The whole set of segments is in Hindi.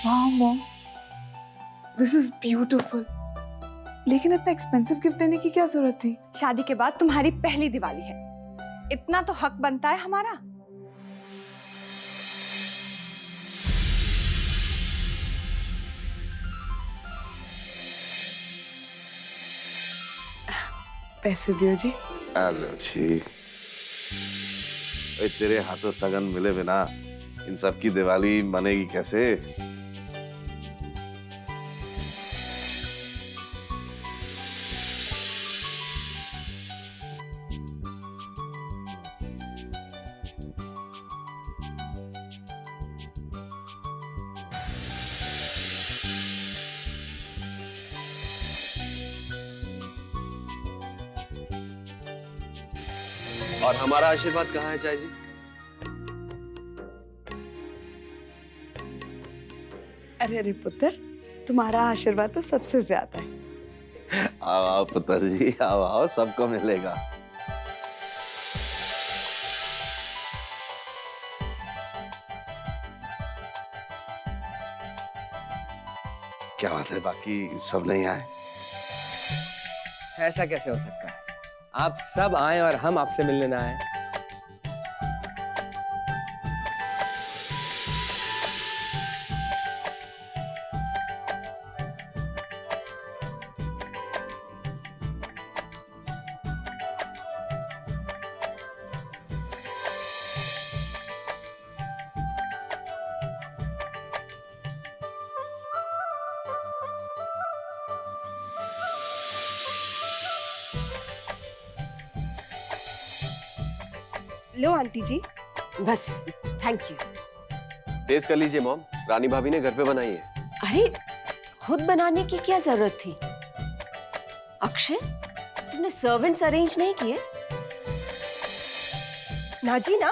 वाह मॉम, दिस इज ब्यूटीफुल। लेकिन इतना एक्सपेंसिव गिफ्ट देने की क्या जरूरत थी? शादी के बाद तुम्हारी पहली दिवाली है, इतना तो हक बनता है हमारा। पैसे दियो जी। हेलो जी। तेरे हाथों सगन मिले बिना इन सब की दिवाली मनेगी कैसे? और हमारा आशीर्वाद कहाँ है चाय जी? अरे अरे पुत्र, तुम्हारा आशीर्वाद तो सबसे ज्यादा है। आओ आओ पुत्र जी, आओ आओ, सबको मिलेगा। क्या बात है, बाकी सब नहीं आए? ऐसा कैसे हो सकता है? आप सब आए और हम आपसे मिलने ना आए। लो आंटी जी। बस थैंक यू। टेस्ट कर लीजिए मॉम, रानी भाभी ने घर पे बनाई है। अरे खुद बनाने की क्या जरूरत थी? अक्षय, तुमने सर्वेंट्स अरेंज नहीं किए? ना जी ना,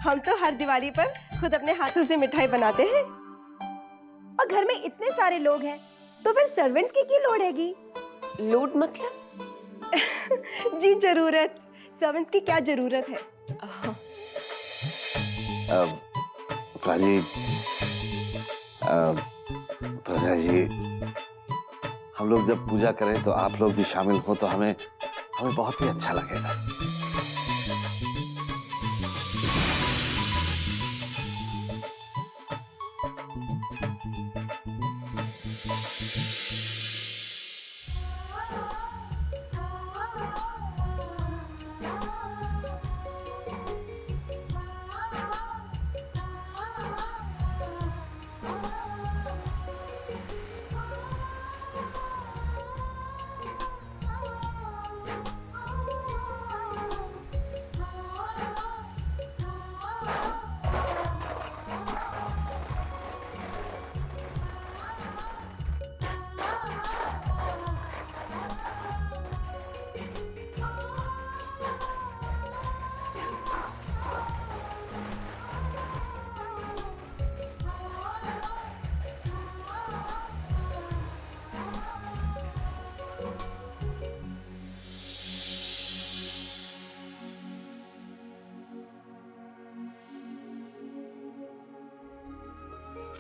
हम तो हर दिवाली पर खुद अपने हाथों से मिठाई बनाते हैं। और घर में इतने सारे लोग हैं, तो फिर सर्वेंट्स की लोड़ हैगी? लोड मतलब? जी जरूरत, सर्वेंट्स की क्या जरूरत है? प्राजी, प्रजा जी, हम लोग जब पूजा करें तो आप लोग भी शामिल हो तो हमें बहुत ही अच्छा लगेगा।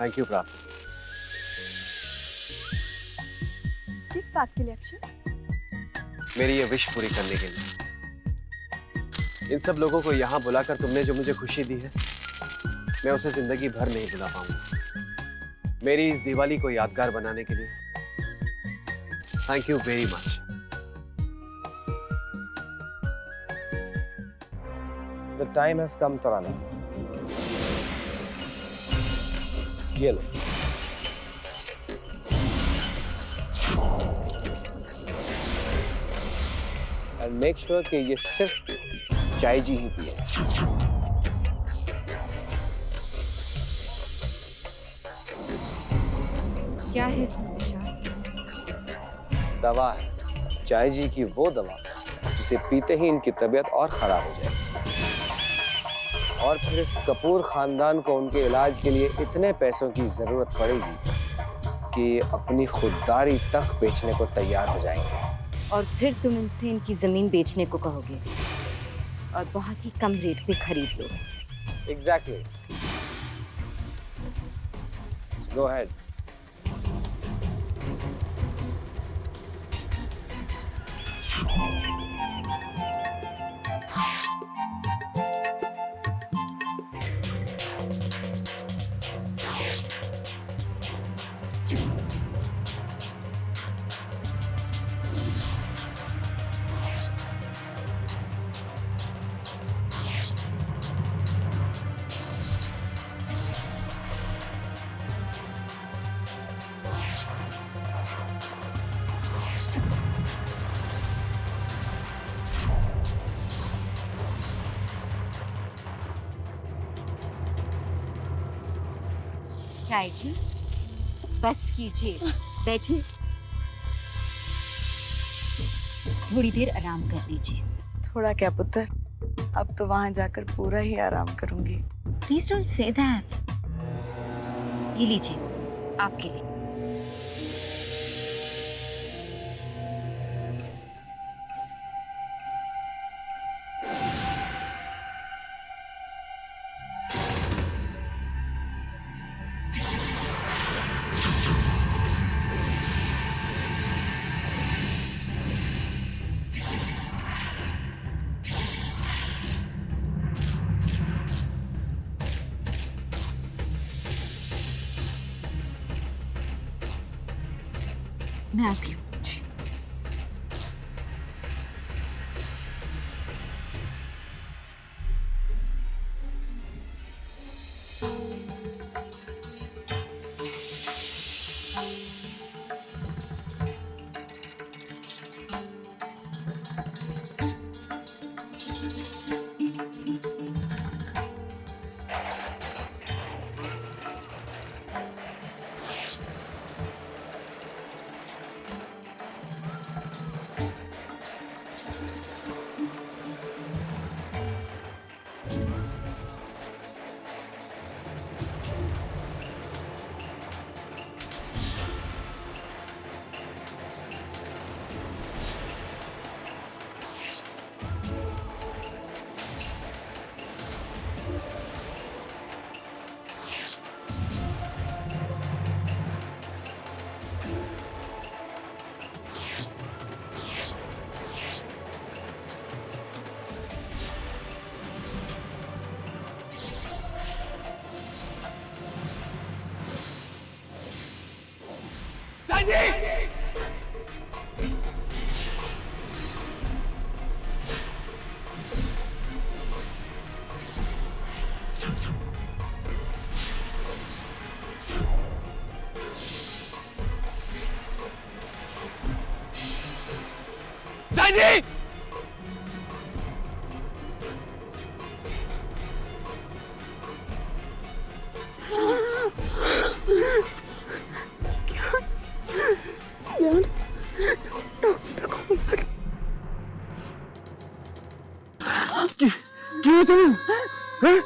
थैंक यू प्राप्त। किस बात के लिए अक्षय? मेरी ये विश पूरी करने के लिए। इन सब लोगों को यहाँ बुलाकर तुमने जो मुझे खुशी दी है, मैं उसे जिंदगी भर नहीं भुला पाऊंगा। मेरी इस दिवाली को यादगार बनाने के लिए thank you very much. The time has come तराना। ये लो। एंड मेक श्योर कि ये सिर्फ चाय जी ही पिए। क्या है इसमें विशाल? दवा है, चाय जी की वो दवा जिसे पीते ही इनकी तबीयत और खराब हो जाएगी। और फिर इस कपूर खानदान को उनके इलाज के लिए इतने पैसों की जरूरत पड़ेगी कि अपनी खुददारी तक बेचने को तैयार हो जाएंगे। और फिर तुम इनसे इनकी जमीन बेचने को कहोगे और बहुत ही कम रेट पे खरीद लो। एग्जैक्टली। Go ahead. चाय जी, बस कीजिए, बैठिए। थोड़ी देर आराम कर लीजिए। थोड़ा क्या पुत्र, अब तो वहां जाकर पूरा ही आराम करूंगी। Please don't say that. ये लीजिए, आपके लिए। मैं आती हूँ। जी क्यों तुम? हैं?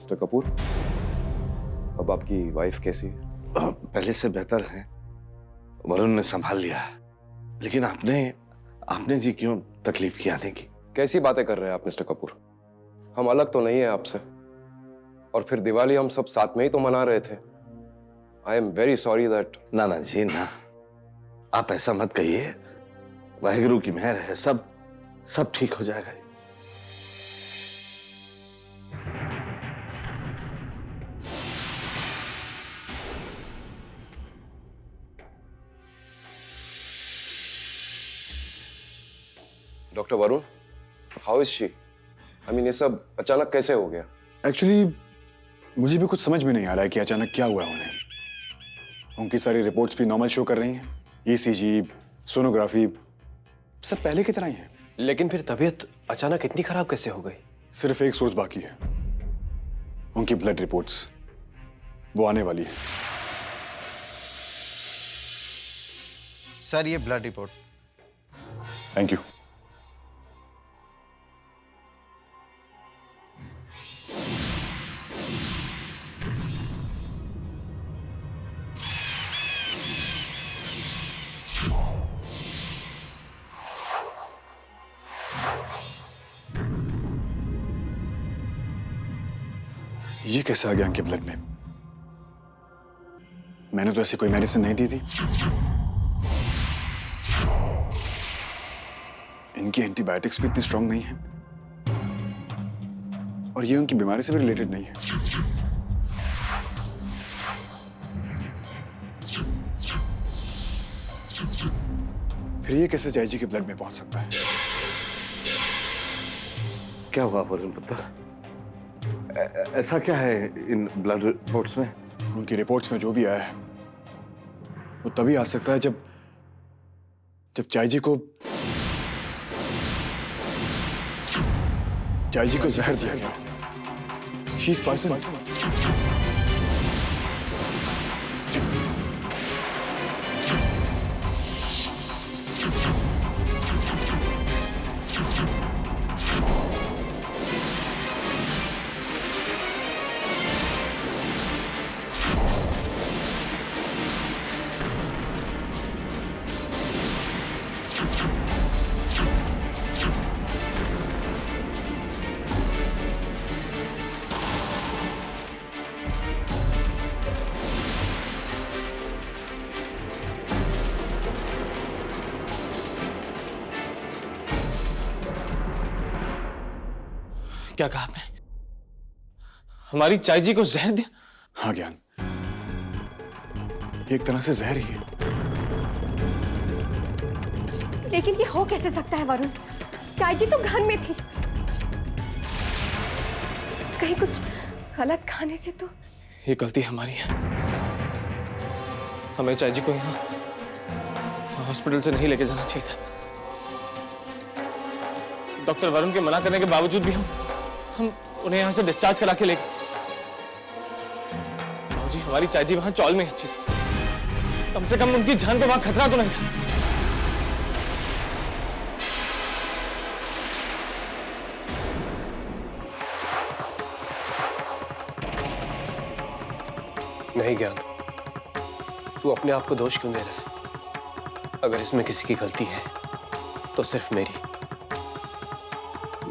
मिस्टर कपूर, अब आपकी वाइफ कैसी है? पहले से बेहतर है। वरुण ने संभाल लिया, लेकिन आपने जी क्यों तकलीफ की आने की? कैसी बातें कर रहे हैं आप मिस्टर कपूर? हम अलग तो नहीं है आपसे, और फिर दिवाली हम सब साथ में ही तो मना रहे थे। I am very sorry that. ना ना जी ना, आप ऐसा मत कहिए। वाहिगुरु की मेहर है, सब ठीक हो जाएगा। Doctor Varun, how is she? I mean, ये सब अचानक कैसे हो गया? एक्चुअली मुझे भी कुछ समझ में नहीं आ रहा है कि अचानक क्या हुआ उन्हें। उनकी सारी रिपोर्ट्स भी नॉर्मल शो कर रही हैं। ईसीजी, सोनोग्राफी सब पहले की तरह ही है। लेकिन फिर तबीयत अचानक इतनी खराब कैसे हो गई? सिर्फ एक सोर्स बाकी है, उनकी ब्लड रिपोर्ट्स, वो आने वाली है। सर, ये ब्लड रिपोर्ट। Thank you. ये कैसे आ गया इनके ब्लड में? मैंने तो ऐसी कोई मेडिसिन नहीं दी थी। इनकी एंटीबायोटिक्स भी इतनी स्ट्रांग नहीं है, और ये उनकी बीमारी से भी रिलेटेड नहीं है। फिर ये कैसे जय जी के ब्लड में पहुंच सकता है? क्या हुआ वरुण पुत्र? ऐसा क्या है इन ब्लड रिपोर्ट्स में? उनकी रिपोर्ट्स में जो भी आया है वो तभी आ सकता है जब चाय जी को जहर दिया गया। She is poison. क्या कहा आपने? हमारी चाय जी को जहर दिया? हाँ ज्ञान, एक तरह से जहर ही है। लेकिन ये हो कैसे सकता है वरुण? चाय जी तो घर में थी। कहीं कुछ गलत खाने से तो। ये गलती हमारी है। हमें चाय जी को यहाँ हॉस्पिटल से नहीं लेके जाना चाहिए था। डॉक्टर वरुण के मना करने के बावजूद भी हम उन्हें यहाँ से डिस्चार्ज करा के ले गए। बाबूजी, हमारी चाय जी वहां चौल में अच्छी थी। कम से कम उनकी जान को वहां खतरा तो नहीं था। नहीं ज्ञान, तू अपने आप को दोष क्यों दे रहा है? अगर इसमें किसी की गलती है तो सिर्फ मेरी।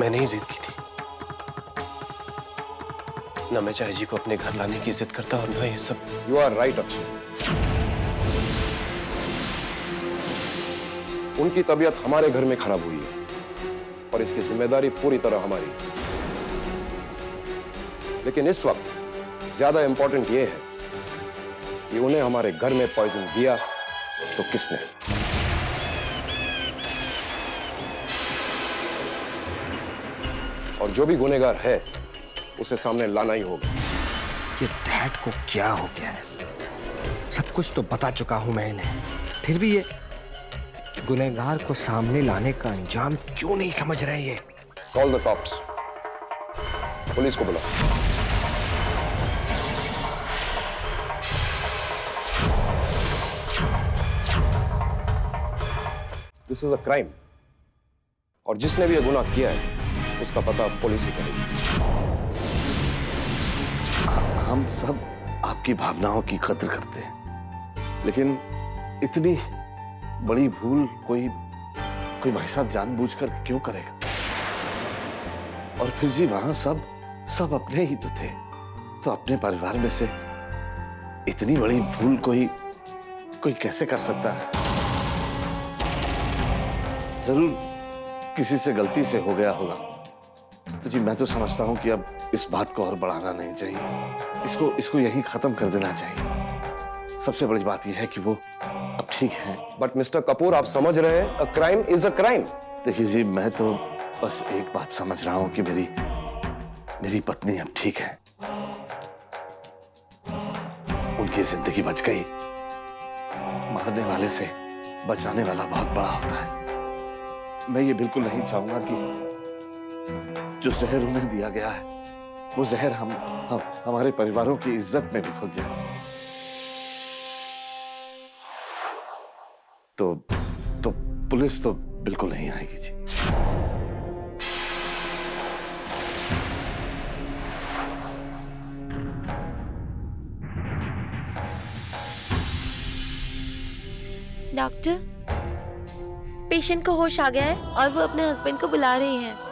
मैंने ही जिद की थी। ना मैं चाय जी को अपने घर लाने की जिद करता और ना ये सब। You are right Akshay. उनकी तबीयत हमारे घर में खराब हुई है और इसकी जिम्मेदारी पूरी तरह हमारी। लेकिन इस वक्त ज्यादा इंपॉर्टेंट यह है कि उन्हें हमारे घर में पॉइजन दिया तो किसने। और जो भी गुनहगार है उसे सामने लाना ही होगा। ये डैड को क्या हो गया है? सब कुछ तो बता चुका हूं मैं इन्हें, फिर भी ये गुनहगार को सामने लाने का अंजाम क्यों नहीं समझ रहे ये? Call the cops. पुलिस को बुला। दिस इज अ क्राइम और जिसने भी ये गुनाह किया है उसका पता पुलिस ही करेगी। हम सब आपकी भावनाओं की कद्र करते हैं, लेकिन इतनी बड़ी भूल कोई भाई साहब जानबूझकर क्यों करेगा? और फिर जी वहां सब अपने ही तो थे, तो अपने परिवार में से इतनी बड़ी भूल कोई कैसे कर सकता है? जरूर किसी से गलती से हो गया होगा। तो जी मैं तो समझता हूं कि अब इस बात को और बढ़ाना नहीं चाहिए, इसको यहीं खत्म कर देना चाहिए। सबसे बड़ी बात यह है कि वो अब ठीक है। बट मिस्टर कपूर, आप समझ रहे हैं, a crime is a crime. देखिए जी, मैं तो बस एक बात समझ रहा हूं कि मेरी पत्नी अब ठीक है, उनकी जिंदगी बच गई। मारने वाले से बचाने वाला बहुत बड़ा होता है। मैं ये बिल्कुल नहीं चाहूंगा कि जो जहर उन्हें दिया गया है वो जहर हमारे परिवारों की इज्जत में भी घुल जाए। तो पुलिस तो बिल्कुल नहीं आएगी जी। डॉक्टर, पेशेंट को होश आ गया है और वो अपने हस्बैंड को बुला रही हैं।